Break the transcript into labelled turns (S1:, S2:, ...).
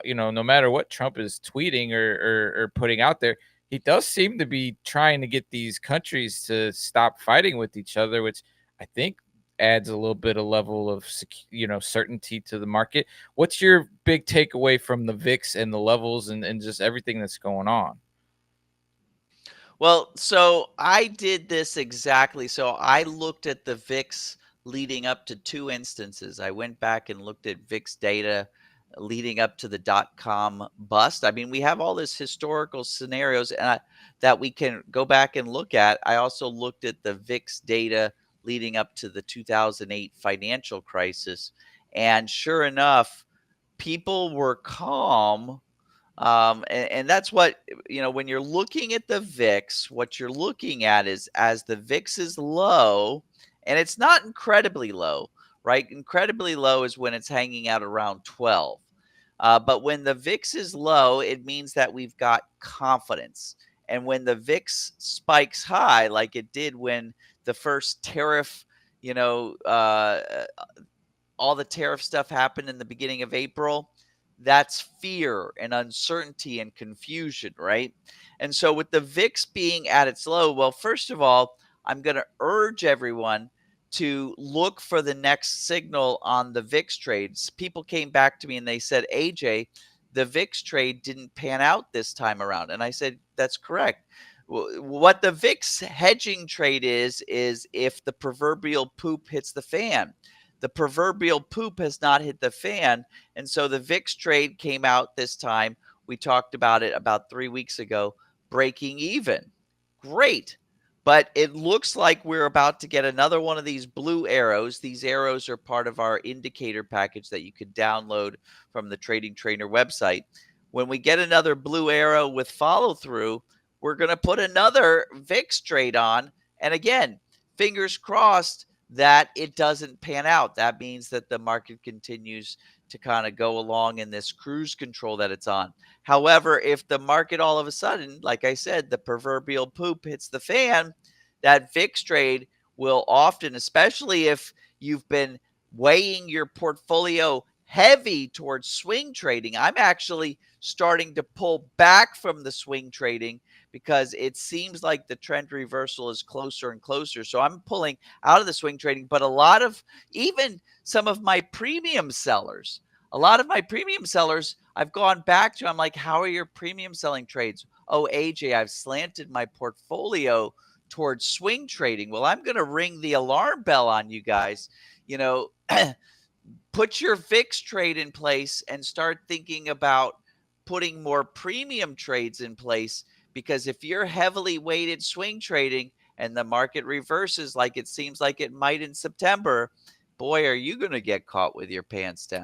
S1: no matter what Trump is tweeting or putting out there, he does seem to be trying to get these countries to stop fighting with each other, which I think adds a little bit of level of certainty to the market. What's your big takeaway from the VIX and the levels and just everything that's going on?
S2: Well, so I did this exactly. So I looked at the VIX leading up to two instances. I went back and looked at VIX data leading up to the .com bust. I mean, we have all this historical scenarios that we can go back and look at. I also looked at the VIX data leading up to the 2008 financial crisis, and sure enough, people were calm, and that's what, when you're looking at the VIX, what you're looking at is as the VIX is low, and it's not incredibly low, right? Incredibly low is when it's hanging out around 12. But when the VIX is low, it means that we've got confidence. And when the VIX spikes high, like it did when the first tariff, you know, uh, all the tariff stuff happened in the beginning of April, that's fear and uncertainty and confusion, right? And so, with the VIX being at its low, well, first of all, I'm going to urge everyone to look for the next signal on the VIX trades. People came back to me and they said, AJ, the VIX trade didn't pan out this time around. And I said, that's correct. What the VIX hedging trade is if the proverbial poop hits the fan. The proverbial poop has not hit the fan. And so the VIX trade came out this time. We talked about it about 3 weeks ago, breaking even. Great. But it looks like we're about to get another one of these blue arrows. These arrows are part of our indicator package that you could download from the Trading Trainer website. When we get another blue arrow with follow through, we're going to put another VIX trade on. And again, fingers crossed that it doesn't pan out. That means that the market continues to kind of go along in this cruise control that it's on. However, if the market all of a sudden, like I said, the proverbial poop hits the fan, that VIX trade will often, especially if you've been weighing your portfolio heavy towards swing trading. I'm actually starting to pull back from the swing trading because it seems like the trend reversal is closer and closer. So I'm pulling out of the swing trading, but a lot of, even some of my premium sellers, I've gone back to. I'm like, how are your premium selling trades? Oh, AJ, I've slanted my portfolio towards swing trading. Well, I'm going to ring the alarm bell on you guys. You know, put your VIX trade in place and start thinking about putting more premium trades in place, because if you're heavily weighted swing trading and the market reverses like it seems like it might in September, boy, are you going to get caught with your pants down.